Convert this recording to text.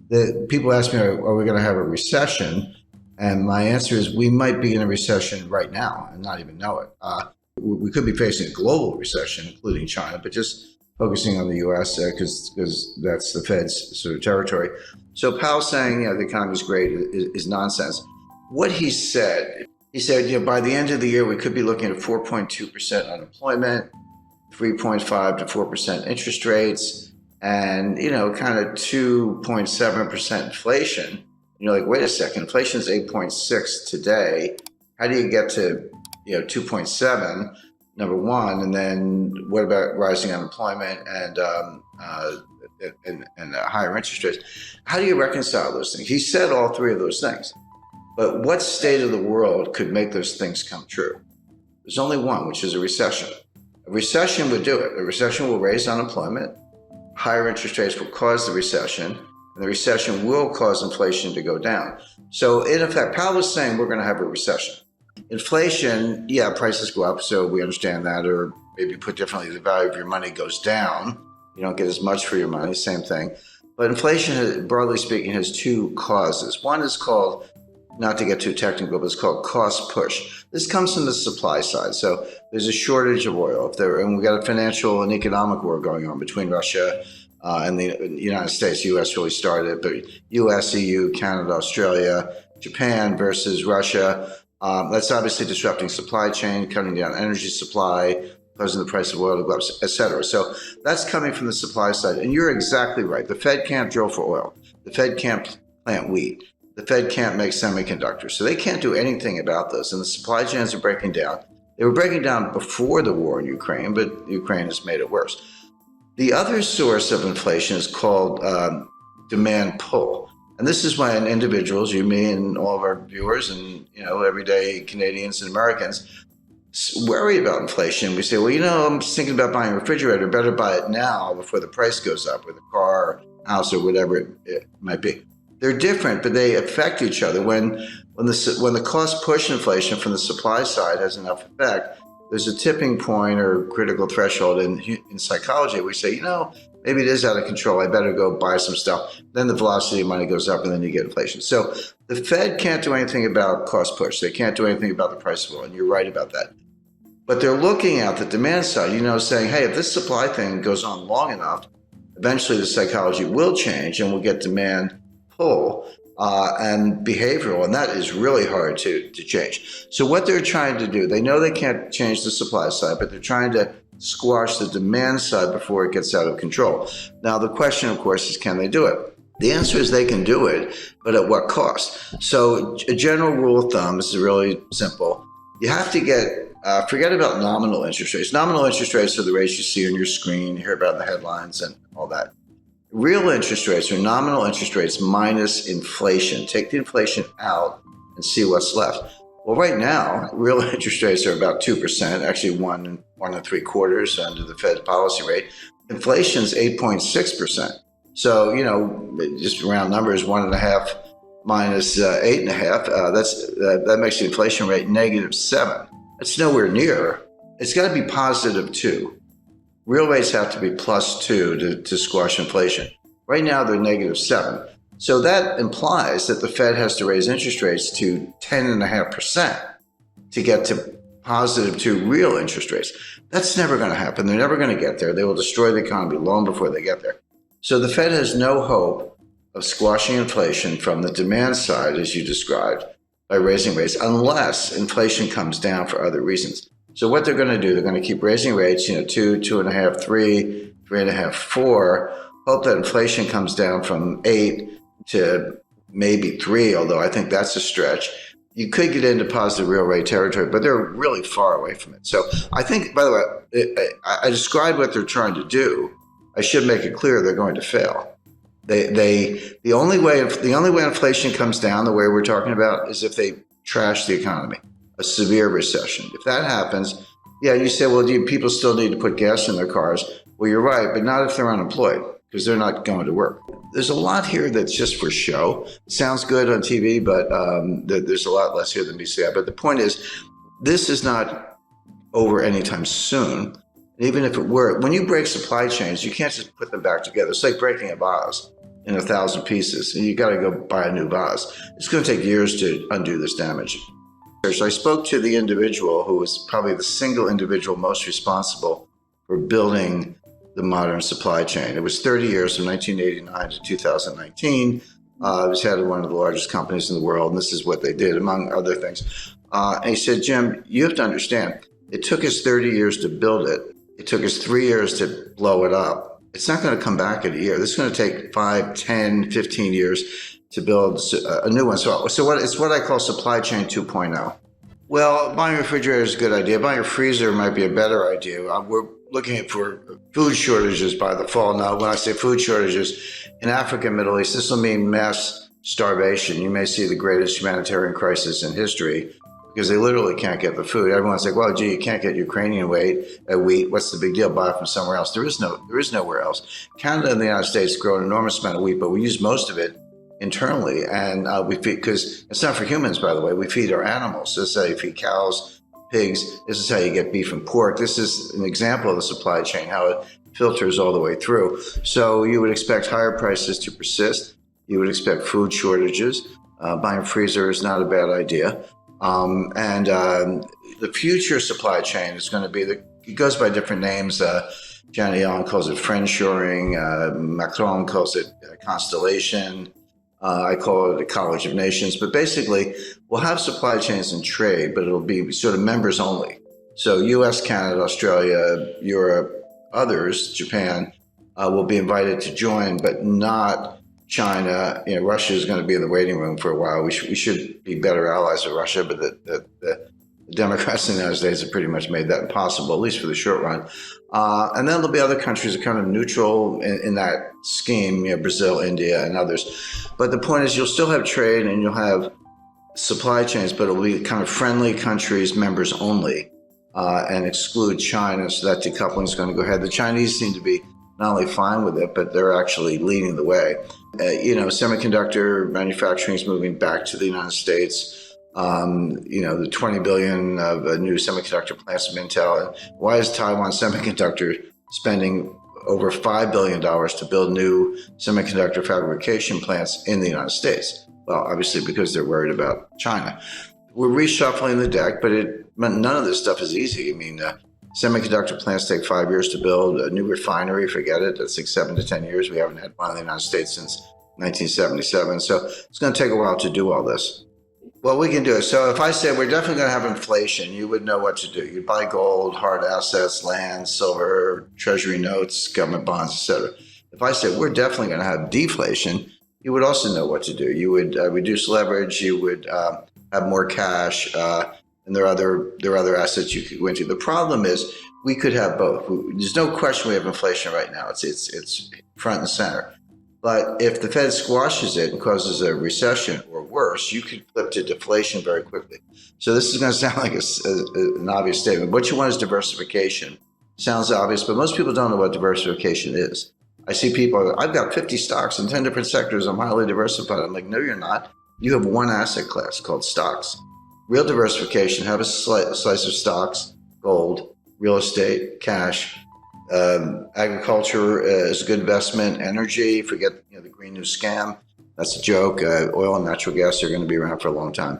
The people ask me, are we going to have a recession? And my answer is we might be in a recession right now and not even know it. We could be facing a global recession, including China, but just focusing on the U.S. Because that's the Fed's sort of territory. So Powell saying, the economy is great is nonsense. What he said, by the end of the year, we could be looking at 4.2% unemployment, 3.5 to 4% interest rates, and, kind of 2.7% inflation. Like, wait a second, inflation is 8.6 today. How do you get to, 2.7, number one? And then what about rising unemployment and higher interest rates? How do you reconcile those things? He said all three of those things. But what state of the world could make those things come true? There's only one, which is a recession. A recession would do it. A recession will raise unemployment. Higher interest rates will cause the recession. And the recession will cause inflation to go down. So in effect, Powell is saying we're going to have a recession. Inflation, prices go up, so we understand that. Or maybe put differently, the value of your money goes down. You don't get as much for your money, same thing. But inflation, broadly speaking, has two causes. One is called, not to get too technical, but it's called cost push. This comes from the supply side. So there's a shortage of oil. And we've got a financial and economic war going on between Russia and the United States. The U.S. really started, but U.S., EU, Canada, Australia, Japan versus Russia. That's obviously disrupting supply chain, cutting down energy supply, causing the price of oil to go up, et cetera. So that's coming from the supply side. And you're exactly right. The Fed can't drill for oil. The Fed can't plant wheat. The Fed can't make semiconductors. So they can't do anything about this. And the supply chains are breaking down. They were breaking down before the war in Ukraine, but Ukraine has made it worse. The other source of inflation is called demand pull. And this is when individuals, you, me, and all of our viewers and, everyday Canadians and Americans worry about inflation. We say, well, I'm just thinking about buying a refrigerator. Better buy it now before the price goes up, or the car, house, or whatever it might be. They're different, but they affect each other. When the cost push inflation from the supply side has enough effect, there's a tipping point or critical threshold in psychology. We say, maybe it is out of control. I better go buy some stuff. Then the velocity of money goes up, and then you get inflation. So the Fed can't do anything about cost push. They can't do anything about the price of oil, and you're right about that. But they're looking at the demand side, saying, hey, if this supply thing goes on long enough, eventually the psychology will change, and we'll get demand pull and behavioral, and that is really hard to change. So what they're trying to do, they know they can't change the supply side, but they're trying to squash the demand side before it gets out of control. Now, the question, of course, is can they do it? The answer is they can do it, but at what cost? So a general rule of thumb, this is really simple. You have to forget about nominal interest rates. Nominal interest rates are the rates you see on your screen, you hear about in the headlines and all that. Real interest rates are nominal interest rates minus inflation. Take the inflation out and see what's left. Well, right now, real interest rates are about 2%, actually 1.75% under the Fed policy rate. Inflation's 8.6%. So, just round numbers, 1.5 minus 8.5, that makes the inflation rate -7. That's nowhere near. It's got to be +2. Real rates have to be +2 to squash inflation. Right now, they're -7. So that implies that the Fed has to raise interest rates to 10.5% to get to +2 real interest rates. That's never going to happen. They're never going to get there. They will destroy the economy long before they get there. So the Fed has no hope of squashing inflation from the demand side, as you described, by raising rates, unless inflation comes down for other reasons. So what they're going to do, they're going to keep raising rates, 2, 2.5, 3, 3.5, 4, hope that inflation comes down from 8 to maybe 3, although I think that's a stretch. You could get into positive real rate territory, but they're really far away from it. So I think, by the way, I described what they're trying to do. I should make it clear they're going to fail. The only way inflation comes down, the way we're talking about, is if they trash the economy. A severe recession. If that happens, you say, well, do people still need to put gas in their cars? Well, you're right, but not if they're unemployed, because they're not going to work. There's a lot here that's just for show. It sounds good on TV, but there's a lot less here than meets the eye. But the point is, this is not over anytime soon. And even if it were, when you break supply chains, you can't just put them back together. It's like breaking a vase. in 1,000 pieces, and you got to go buy a new vase. It's going to take years to undo this damage. So I spoke to the individual who was probably the single individual most responsible for building the modern supply chain. It was 30 years from 1989 to 2019. It was head of one of the largest companies in the world, and this is what they did, among other things. And he said, Jim, you have to understand, it took us 30 years to build it. It took us 3 years to blow it up. It's not going to come back in a year. This is going to take 5, 10, 15 years to build a new one. So it's what I call supply chain 2.0. Well, buying a refrigerator is a good idea. Buying a freezer might be a better idea. We're looking for food shortages by the fall. Now, when I say food shortages, in Africa and Middle East, this will mean mass starvation. You may see the greatest humanitarian crisis in history because they literally can't get the food. Everyone's like, well, gee, you can't get Ukrainian wheat. What's the big deal? Buy it from somewhere else. There is nowhere else. Canada and the United States grow an enormous amount of wheat, but we use most of it internally, and we feed, because it's not for humans, by the way, we feed our animals. This is how you feed cows, pigs. This is how you get beef and pork. This is an example of the supply chain, how it filters all the way through. So you would expect higher prices to persist. You would expect food shortages. Buying a freezer is not a bad idea. The future supply chain is going to be, it goes by different names. Janet Yellen calls it friendshoring. Macron calls it constellation. I call it a college of nations, but basically we'll have supply chains and trade, but it'll be sort of members only. So US, Canada, Australia, Europe, others, Japan, will be invited to join, but not China. Russia is going to be in the waiting room for a while. We should be better allies with Russia, but the Democrats in the United States have pretty much made that impossible, at least for the short run. And then there'll be other countries that are kind of neutral in that scheme, Brazil, India, and others. But the point is, you'll still have trade and you'll have supply chains, but it'll be kind of friendly countries, members only, and exclude China. So that decoupling is going to go ahead. The Chinese seem to be not only fine with it, but they're actually leading the way. Semiconductor manufacturing is moving back to the United States. The 20 billion of new semiconductor plants from Intel. And why is Taiwan Semiconductor spending over $5 billion to build new semiconductor fabrication plants in the United States? Well, obviously because they're worried about China. We're reshuffling the deck, but none of this stuff is easy. Semiconductor plants take 5 years to build. A new refinery, forget it. That's like 7 to 10 years. We haven't had one in the United States since 1977. So it's going to take a while to do all this. Well, we can do it. So if I said we're definitely going to have inflation, you would know what to do. You'd buy gold, hard assets, land, silver, treasury notes, government bonds, etc. If I said we're definitely going to have deflation, you would also know what to do. You would reduce leverage. You would have more cash, and there are other assets you could go into. The problem is we could have both. There's no question we have inflation right now. It's front and center. But if the Fed squashes it and causes a recession or worse, you could flip to deflation very quickly. So this is going to sound like an obvious statement. What you want is diversification. Sounds obvious, but most people don't know what diversification is. I see people, I've got 50 stocks in 10 different sectors. I'm highly diversified. I'm like, no, you're not. You have one asset class called stocks. Real diversification, have a slice of stocks, gold, real estate, cash. Agriculture is a good investment. Energy, forget the Green New Scam. That's a joke. Oil and natural gas are going to be around for a long time.